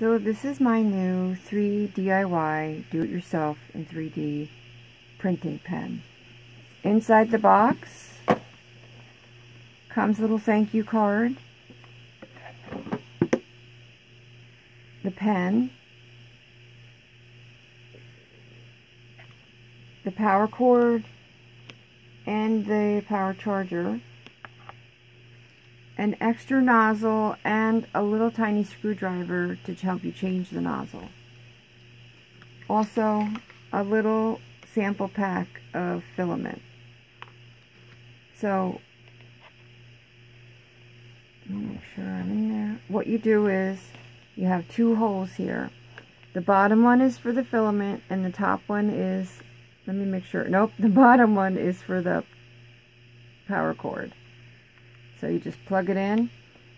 So this is my new 3 DIY do-it-yourself in 3D printing pen. Inside the box comes a little thank you card, the pen, the power cord and the power charger, an extra nozzle, and a little tiny screwdriver to help you change the nozzle. Also, a little sample pack of filament. So, let me make sure I'm in there. What you do is, you have 2 holes here. The bottom one is for the filament, and the top one is, let me make sure, nope, the bottom one is for the power cord. So you just plug it in.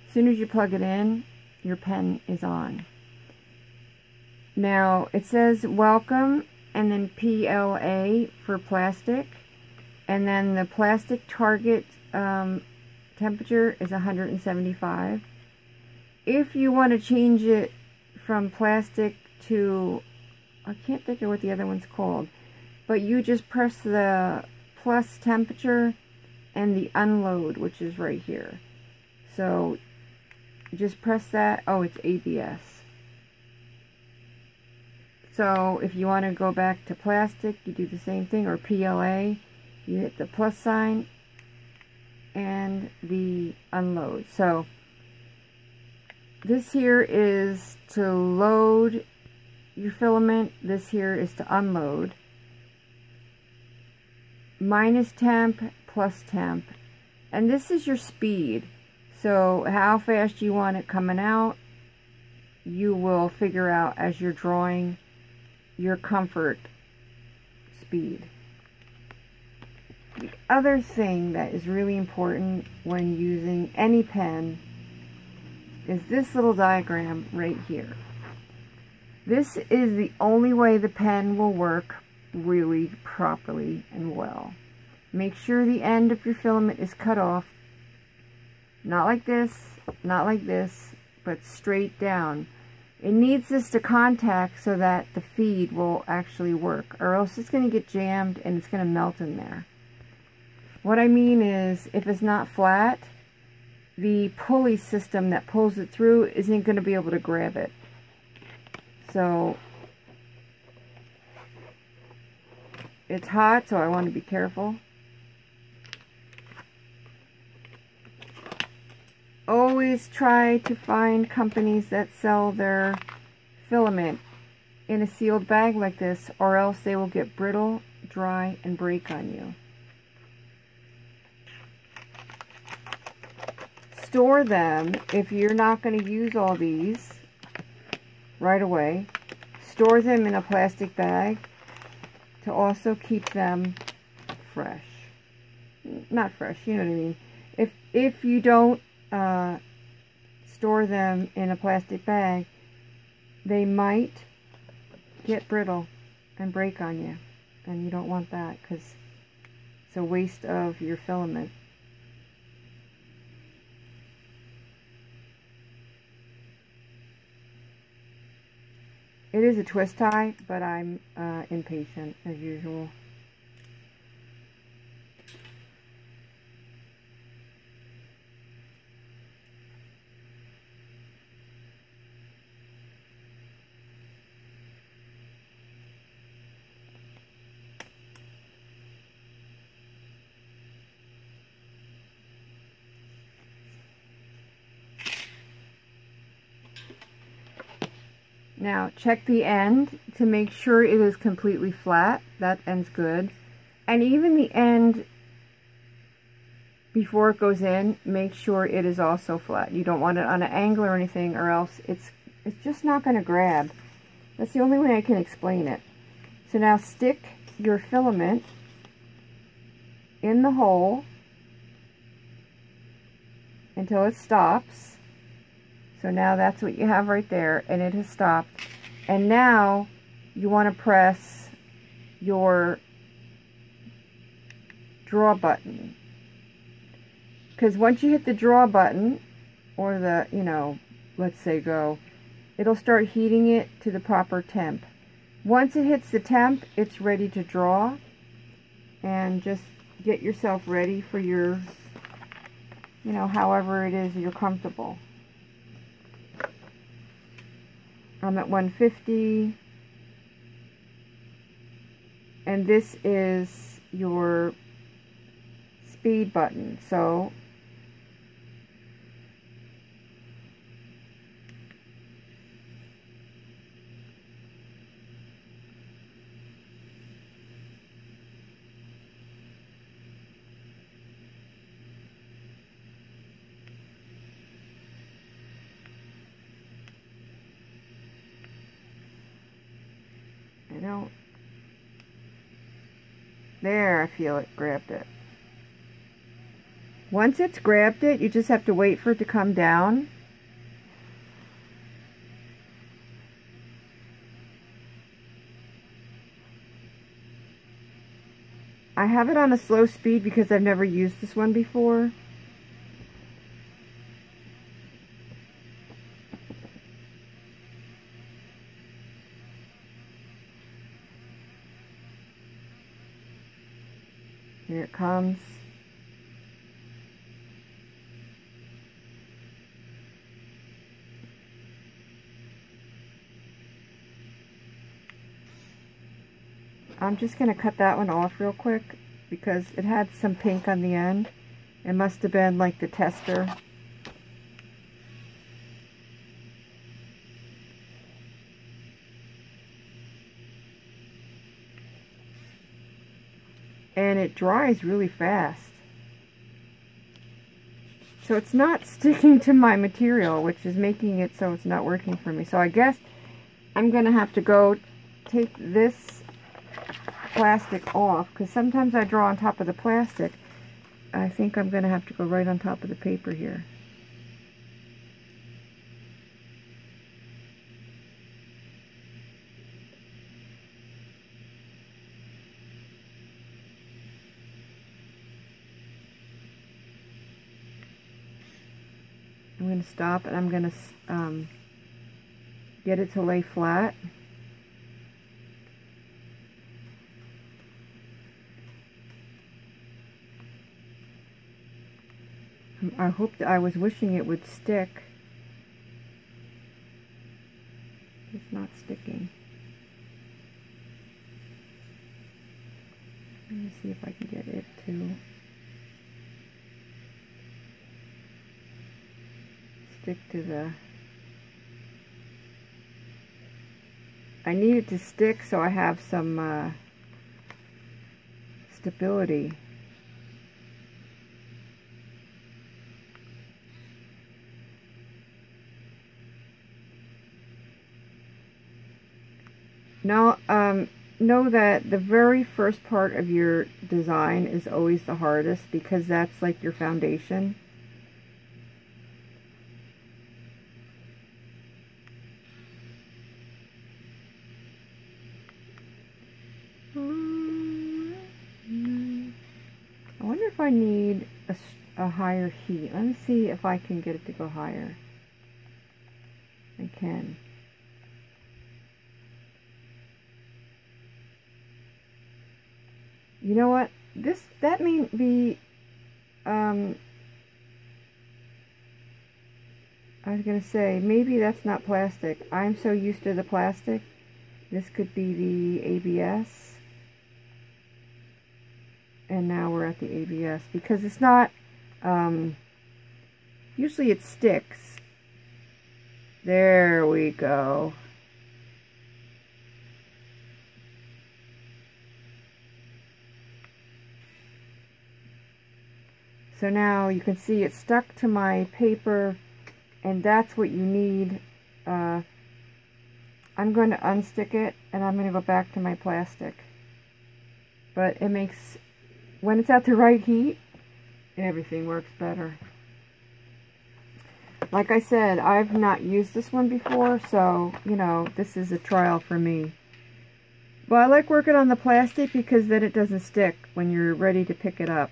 As soon as you plug it in, your pen is on. Now, it says welcome, and then PLA for plastic. And then the plastic target temperature is 175. If you want to change it from plastic to, I can't think of what the other one's called, but you just press the plus temperature and the unload, which is right here. So just press that. Oh, it's ABS. So if you want to go back to plastic, you do the same thing, or PLA, you hit the plus sign and the unload. So this here is to load your filament, this here is to unload. Minus temp, plus temp, and this is your speed. So how fast you want it coming out, you will figure out as you're drawing your comfort speed. The other thing that is really important when using any pen is this little diagram right here. This is the only way the pen will work really properly and well. Make sure the end of your filament is cut off, not like this, but straight down. It needs this to contact so that the feed will actually work, or else it's going to get jammed and it's going to melt in there. What I mean is, if it's not flat, the pulley system that pulls it through isn't going to be able to grab it. So it's hot, so I want to be careful. Always try to find companies that sell their filament in a sealed bag like this, or else they will get brittle, dry, and break on you. Store them, if you're not going to use all these right away, store them in a plastic bag to also keep them fresh. Not fresh, you know what I mean. If you don't store them in a plastic bag, they might get brittle and break on you, and you don't want that because it's a waste of your filament. It is a twist tie, but I'm impatient as usual. Now, check the end to make sure it is completely flat. That end's good. And even the end, before it goes in, make sure it is also flat. You don't want it on an angle or anything, or else it's just not going to grab. That's the only way I can explain it. So now stick your filament in the hole until it stops. So now that's what you have right there, and it has stopped. And now you want to press your draw button. Because once you hit the draw button, or the, let's say go, it'll start heating it to the proper temp. Once it hits the temp, it's ready to draw. And just get yourself ready for your, you know, however it is you're comfortable. I'm at 150. And this is your speed button. So there, I feel it grabbed it. Once it's grabbed it, you just have to wait for it to come down. I have it on a slow speed because I've never used this one before. Here it comes. I'm just going to cut that one off real quick because it had some pink on the end. It must have been like the tester. And it dries really fast. So it's not sticking to my material, which is making it so it's not working for me. So I guess I'm going to have to go take this plastic off, because sometimes I draw on top of the plastic. I think I'm going to have to go right on top of the paper here. I'm going to stop and I'm going to get it to lay flat. I was wishing it would stick. It's not sticking. Let me see if I can get it to stick to the... I need it to stick so I have some stability. Now, know that the very first part of your design is always the hardest because that's like your foundation. I wonder if I need a higher heat. Let me see if I can get it to go higher. I can. You know what? That may be, I was going to say, maybe that's not plastic. I'm so used to the plastic. This could be the ABS. And now we're at the ABS. Because it's not, usually it sticks. There we go. So now you can see it stuck to my paper, and that's what you need. I'm going to unstick it, and I'm going to go back to my plastic. But it makes, when it's at the right heat, everything works better. Like I said, I've not used this one before, so, you know, this is a trial for me. But I like working on the plastic because then it doesn't stick when you're ready to pick it up.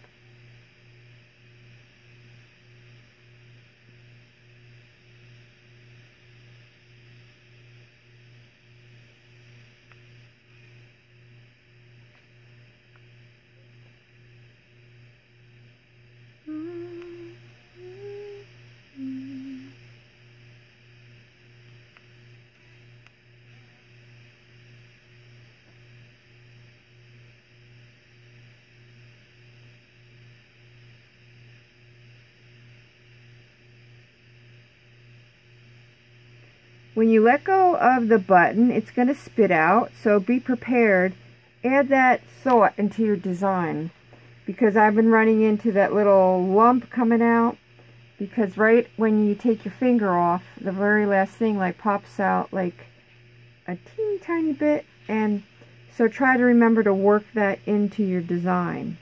When you let go of the button, it's going to spit out, so be prepared. Add that thought into your design, because I've been running into that little lump coming out, because right when you take your finger off, the very last thing like pops out like a teeny tiny bit, and so try to remember to work that into your design.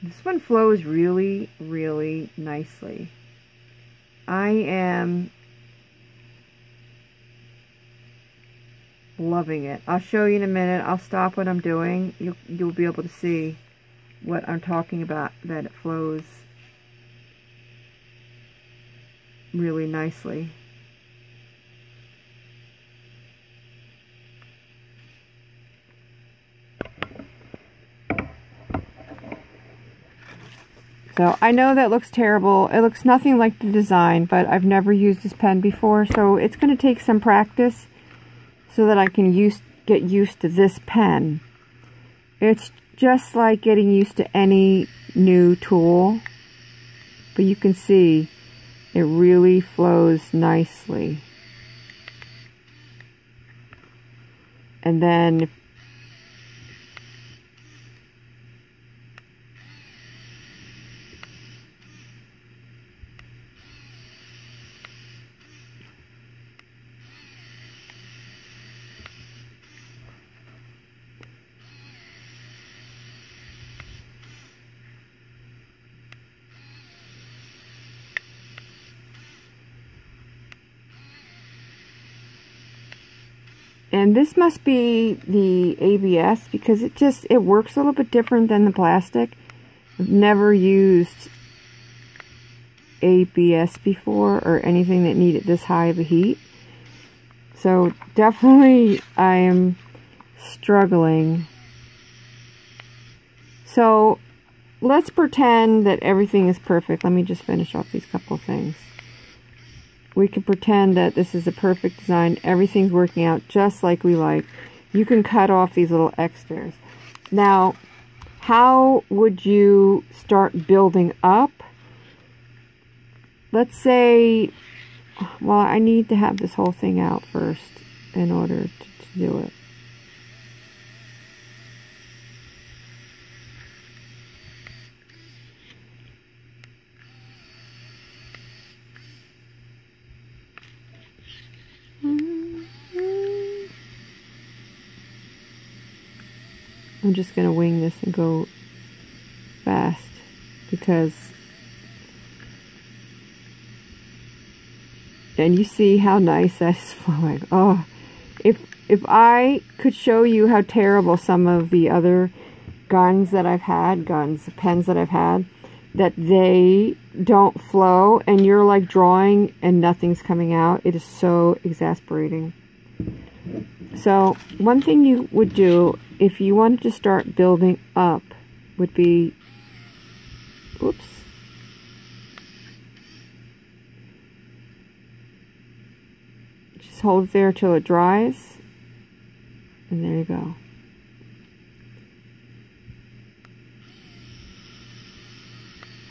This one flows really, really nicely. I am loving it. I'll show you in a minute. I'll stop what I'm doing. You'll be able to see what I'm talking about, that it flows really nicely. So I know that looks terrible. It looks nothing like the design, but I've never used this pen before, so it's going to take some practice so that I can get used to this pen. It's just like getting used to any new tool, but you can see it really flows nicely. And then and this must be the ABS, because it works a little bit different than the plastic. I've never used ABS before, or anything that needed this high of a heat. So definitely I am struggling. So let's pretend that everything is perfect. Let me just finish off these couple of things. We can pretend that this is a perfect design. Everything's working out just like we like. You can cut off these little extras. Now, how would you start building up? Let's say, well, I need to have this whole thing out first in order to do it. I'm just going to wing this and go fast, because, and you see how nice that is flowing. Oh, if I could show you how terrible some of the other pens that I've had, that they don't flow, and you're like drawing and nothing's coming out, it is so exasperating. So one thing you would do if you wanted to start building up would be, oops, just hold it there till it dries, and there you go.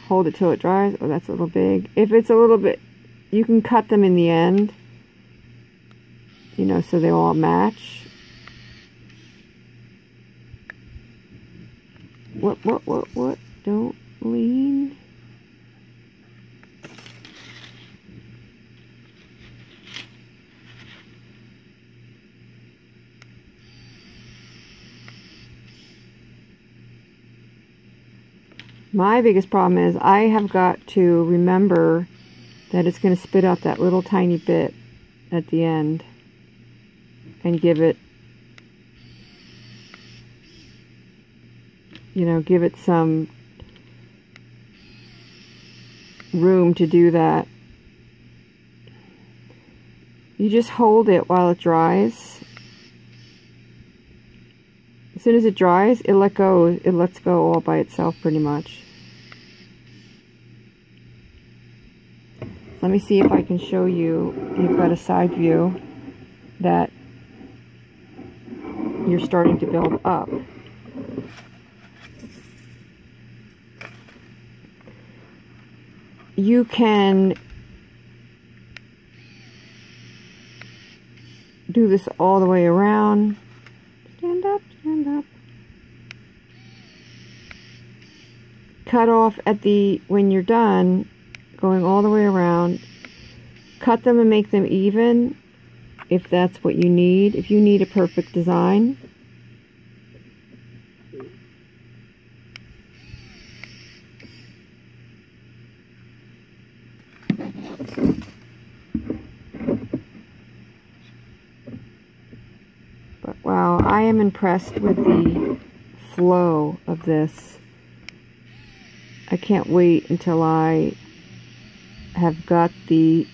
Hold it till it dries. Oh, that's a little big. If it's a little bit, you can cut them in the end, you know, so they all match. What? Don't lean. My biggest problem is I have got to remember that it's going to spit out that little tiny bit at the end and give it, you know, give it some room to do that. You just hold it while it dries. As soon as it dries, it lets go all by itself pretty much. So let me see if I can show you. You've got a side view that you're starting to build up. You can do this all the way around. Stand up, stand up. Cut off at the, when you're done, going all the way around. Cut them and make them even, if that's what you need. If you need a perfect design. But wow, I am impressed with the flow of this. I can't wait until I have got the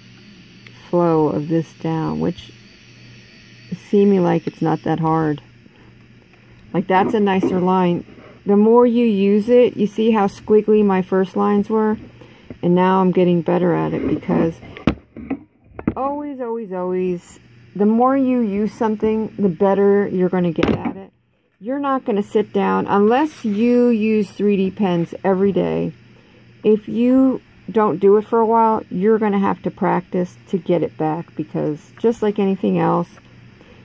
flow of this down, which is seeming like it's not that hard. Like, that's a nicer line. The more you use it, you see how squiggly my first lines were? And now I'm getting better at it, because always, the more you use something, the better you're going to get at it. You're not going to sit down, unless you use 3D pens every day. If you don't do it for a while, you're going to have to practice to get it back, because just like anything else,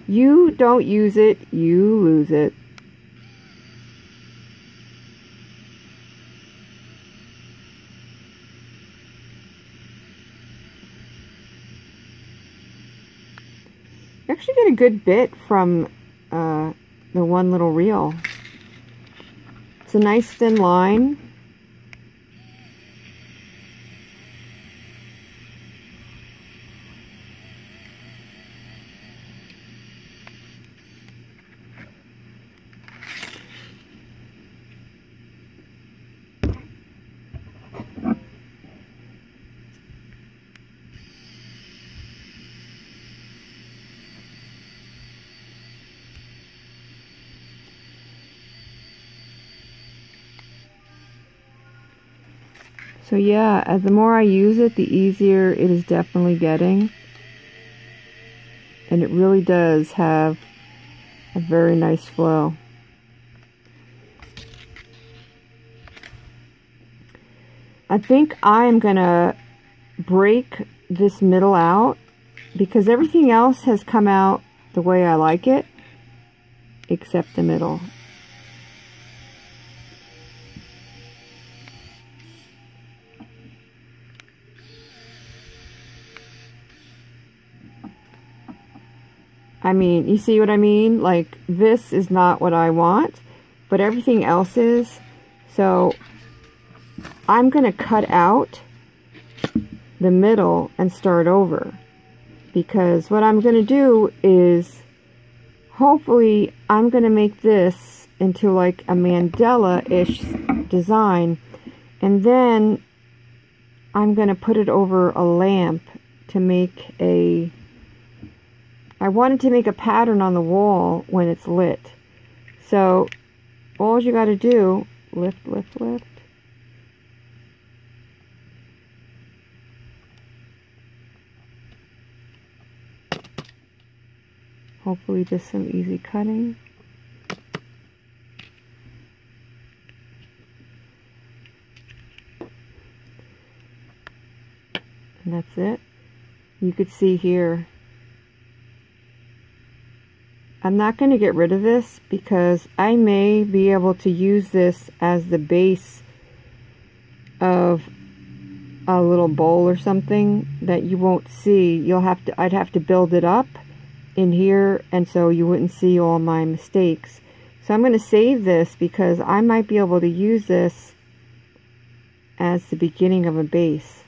you don't use it, you lose it. You actually get a good bit from the one little reel. It's a nice thin line. So yeah, the more I use it, the easier it is definitely getting. And it really does have a very nice flow. I think I am going to break this middle out, because everything else has come out the way I like it, except the middle. I mean, you see what I mean? Like, this is not what I want, but everything else is. So I'm going to cut out the middle and start over, because what I'm going to do is, hopefully I'm going to make this into like a mandala-ish design, and then I'm going to put it over a lamp to make a... I wanted to make a pattern on the wall when it's lit. So all you got to do, lift. Hopefully just some easy cutting. And that's it. You could see here, I'm not going to get rid of this, because I may be able to use this as the base of a little bowl or something that you won't see. I'd have to build it up in here, and so you wouldn't see all my mistakes. So I'm going to save this, because I might be able to use this as the beginning of a base.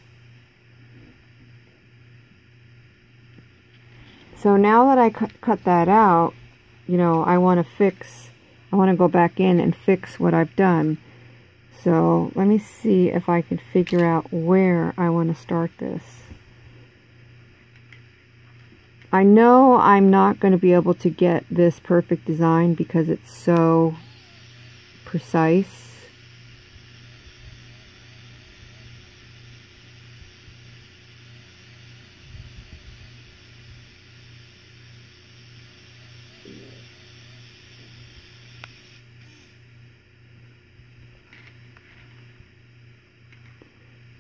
So now that I cut that out, you know, I want to go back in and fix what I've done. So let me see if I can figure out where I want to start this. I know I'm not going to be able to get this perfect design because it's so precise.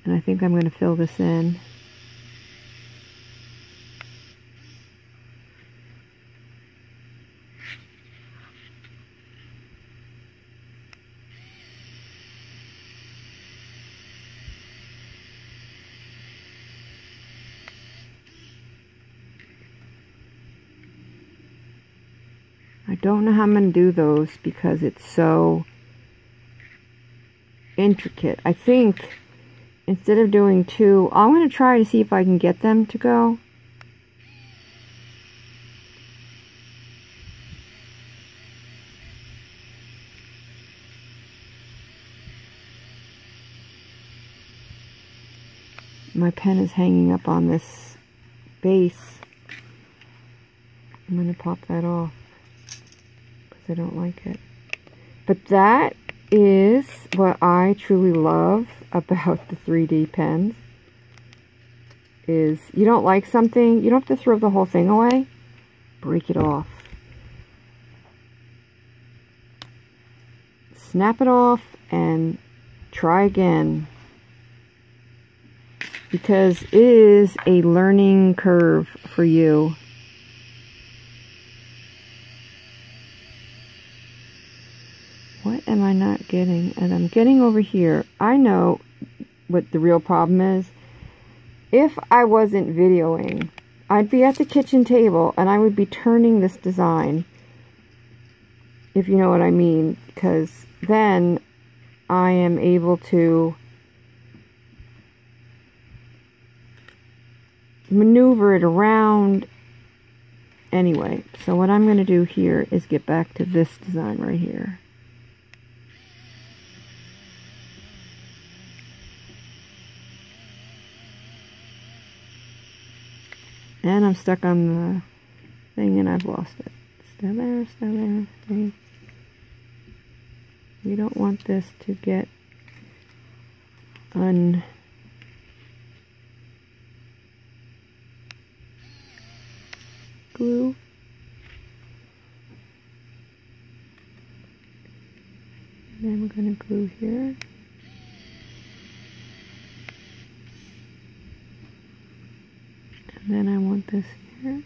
And I think I'm going to fill this in. I don't know how I'm going to do those because it's so intricate. I think instead of doing two, I'm going to try to see if I can get them to go. My pen is hanging up on this base. I'm going to pop that off because I don't like it. But that is what I truly love about the 3D pens. Is you don't like something, you don't have to throw the whole thing away. Break it off. Snap it off and try again. Because it is a learning curve for you. What am I not getting? And I'm getting over here. I know what the real problem is. If I wasn't videoing, I'd be at the kitchen table and I would be turning this design. If you know what I mean. Because then I am able to maneuver it around. Anyway, so what I'm going to do here is get back to this design right here. And I'm stuck on the thing and I've lost it. Still there, still there, stay. We don't want this to get glue. And then we're going to glue here. And then I want this here.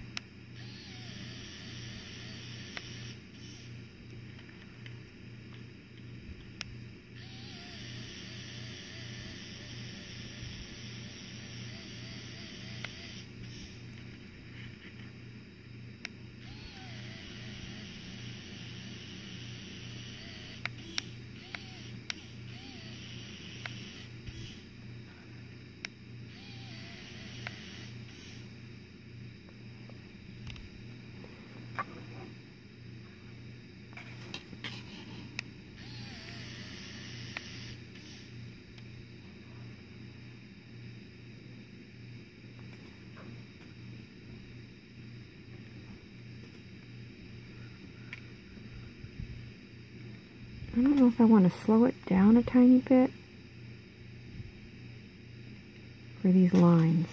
I don't know if I want to slow it down a tiny bit for these lines.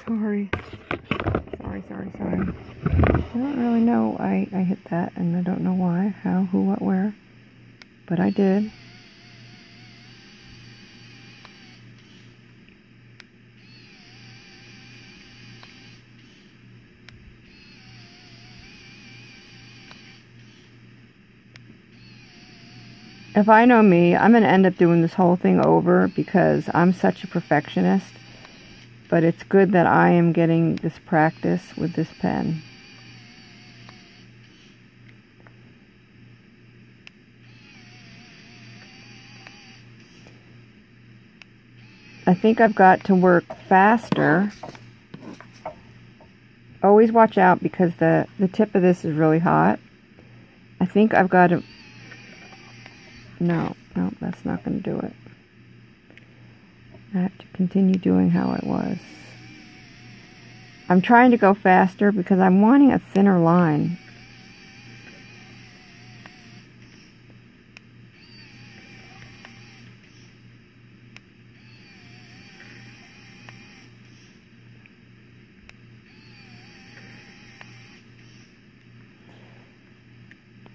Sorry. I don't really know. I hit that and I don't know why, how, who, what, where. But I did. If I know me, I'm going to end up doing this whole thing over because I'm such a perfectionist. But it's good that I am getting this practice with this pen. I think I've got to work faster. Always watch out because the tip of this is really hot. I think I've got to... No, that's not going to do it. I have to continue doing how it was. I'm trying to go faster because I'm wanting a thinner line.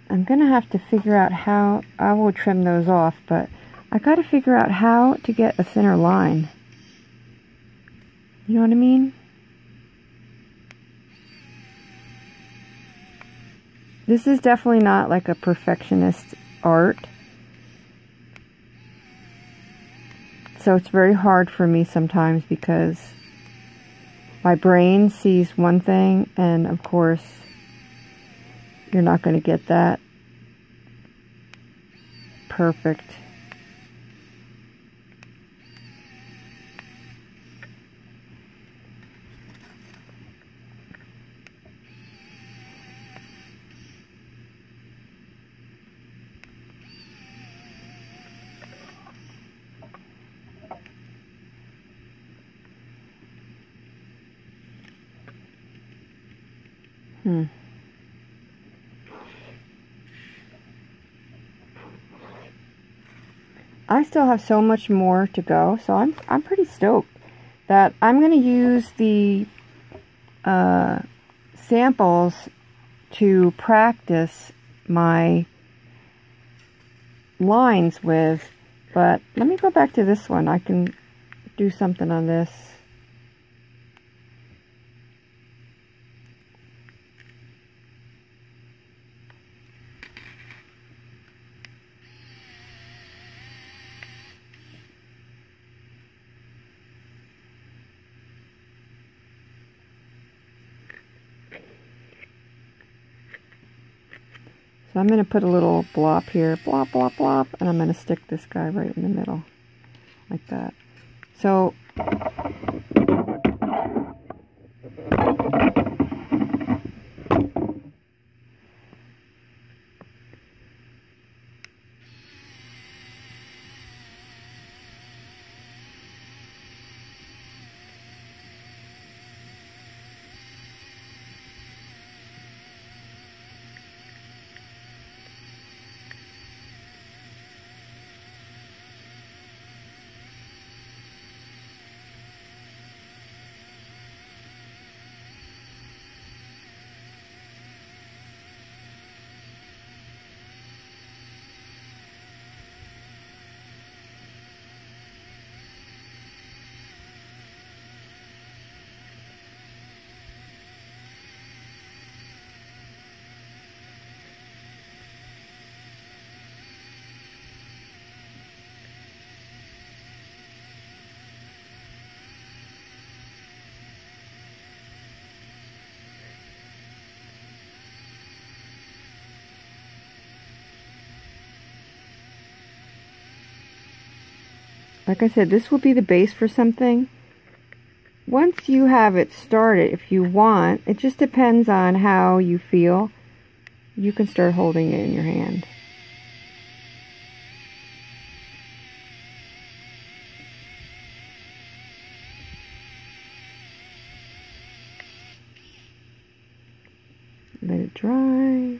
I'm going to have to figure out how... I will trim those off, but I got to figure out how to get a thinner line. You know what I mean? This is definitely not like a perfectionist art. So it's very hard for me sometimes because my brain sees one thing and of course you're not going to get that perfect. I still have so much more to go, so I'm pretty stoked that I'm going to use the samples to practice my lines with. But let me go back to this one. I can do something on this. So I'm going to put a little blop here, blop, blop, blop, and I'm going to stick this guy right in the middle, like that. So, like I said, this will be the base for something. Once you have it started, if you want, it just depends on how you feel. You can start holding it in your hand. Let it dry.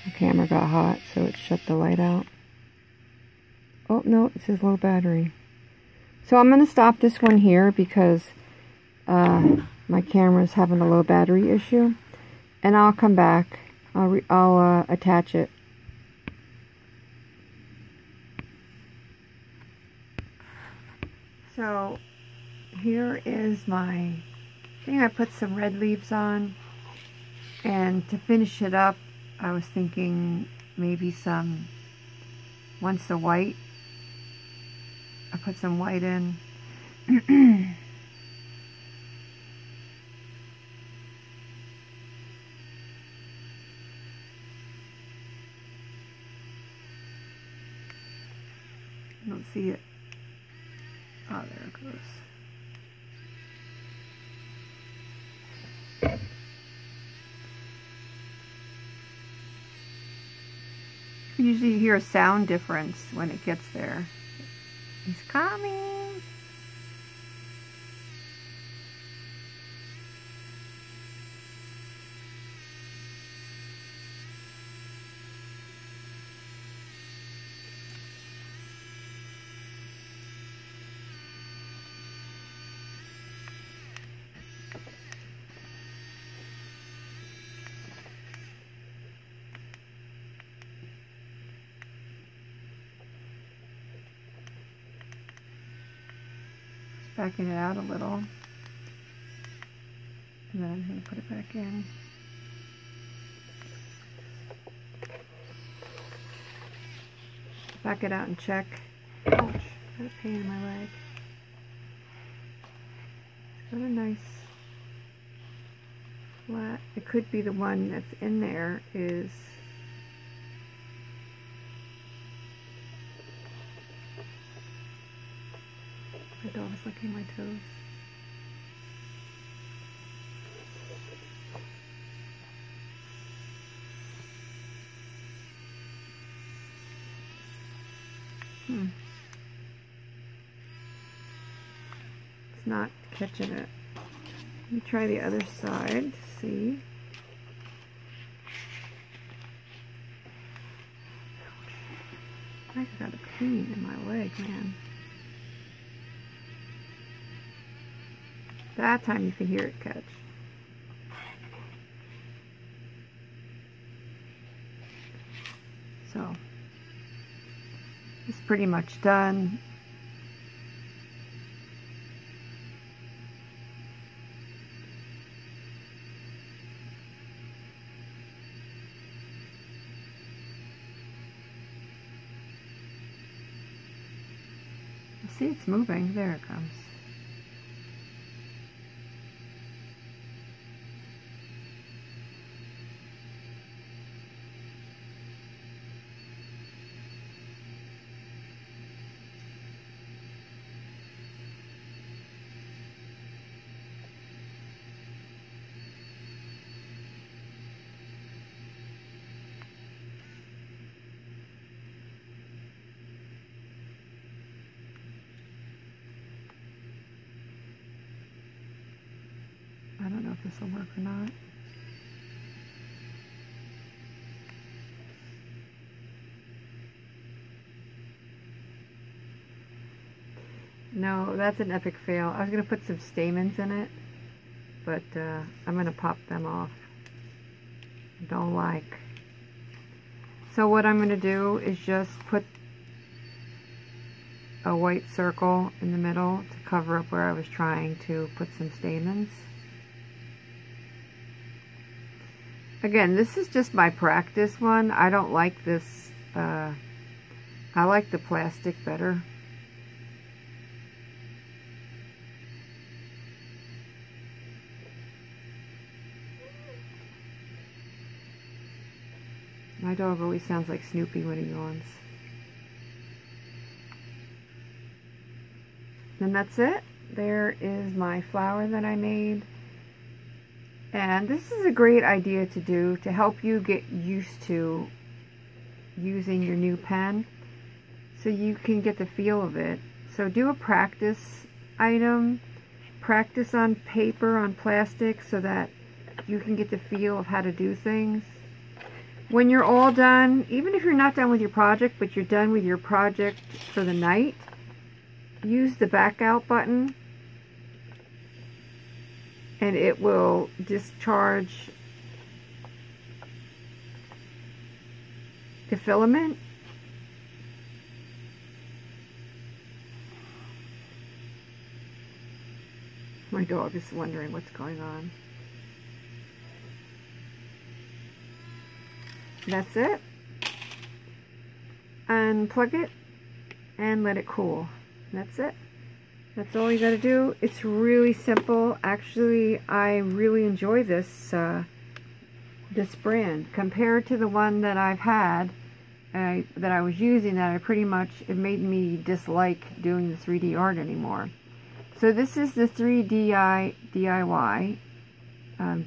The camera got hot, so it shut the light out. Oh, no, it says low battery. So I'm going to stop this one here because my camera's having a low battery issue, and I'll come back. I'll attach it. So here is my thing. I put some red leaves on, and to finish it up, I was thinking maybe once the white. I put some white in. I don't see it. Oh, there it goes. Usually you hear a sound difference when it gets there. He's coming. Backing it out a little, and then I'm going to put it back in. Back it out and check. Ouch, got a pain in my leg. It's got a nice flat. It could be the one that's in there is my dog's licking my toes. It's not catching it. Let me try the other side to see. I got a pain in my leg, man. That time you can hear it catch. So, it's pretty much done. See, it's moving. There it comes. I don't know if this will work or not. No, that's an epic fail. I was going to put some stamens in it, but I'm going to pop them off. I don't like. So what I'm going to do is just put a white circle in the middle to cover up where I was trying to put some stamens. Again, this is just my practice one. I don't like this. I like the plastic better. My dog always sounds like Snoopy when he yawns. And that's it. There is my flower that I made. And this is a great idea to do to help you get used to using your new pen so you can get the feel of it. So do a practice item, practice on paper, on plastic, so that you can get the feel of how to do things. When you're all done, even if you're not done with your project, but you're done with your project for the night, use the back out button and it will discharge the filament. My dog is wondering what's going on. That's it. Unplug it and let it cool. That's it. That's all you gotta do. It's really simple. Actually, I really enjoy this this brand compared to the one that I've had that I was using. That I pretty much, it made me dislike doing the 3D art anymore. So this is the 3D DIY,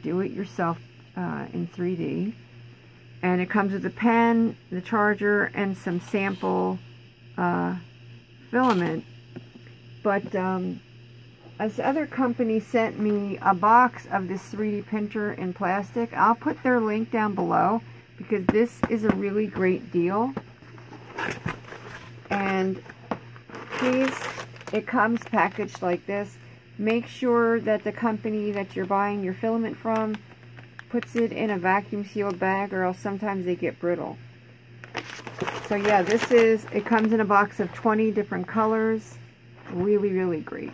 do it yourself in 3D. And it comes with a pen, the charger, and some sample filament. But this other company sent me a box of this 3D printer in plastic. I'll put their link down below because this is a really great deal. And please, it comes packaged like this. Make sure that the company that you're buying your filament from puts it in a vacuum sealed bag, or else sometimes they get brittle. So yeah, it comes in a box of 20 different colors. Really, really great.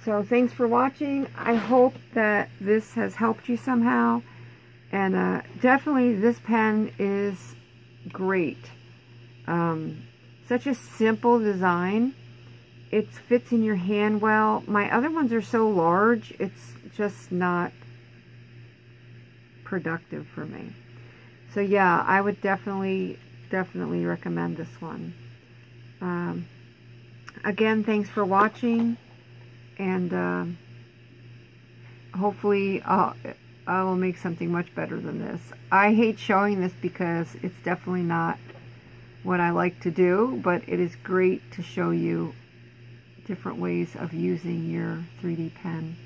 So thanks for watching. I hope that this has helped you somehow. And definitely this pen is great. Such a simple design. It fits in your hand well. My other ones are so large, it's just not productive for me. So yeah, I would definitely recommend this one. Again, thanks for watching, and hopefully I will make something much better than this. I hate showing this because it's definitely not what I like to do, but it is great to show you different ways of using your 3D pen.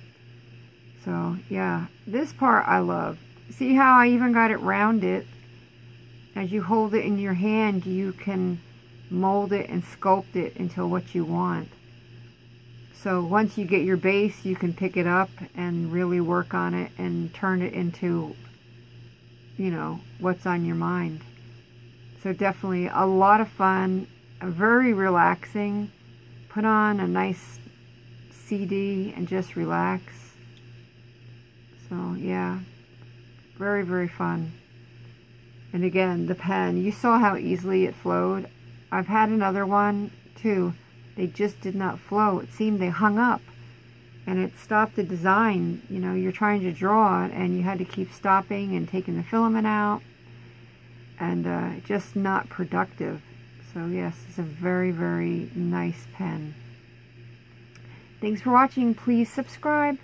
So yeah, this part I love. See how I even got it rounded? As you hold it in your hand, you can mold it and sculpt it into what you want. So once you get your base, you can pick it up and really work on it and turn it into, you know, what's on your mind. So definitely a lot of fun, very relaxing. Put on a nice CD and just relax. So yeah, very, very fun. And again, the pen, you saw how easily it flowed. I've had another one too. They just did not flow. It seemed they hung up and it stopped the design. You know, you're trying to draw it and you had to keep stopping and taking the filament out, and just not productive. So yes, it's a very, very nice pen. Thanks for watching. Please subscribe.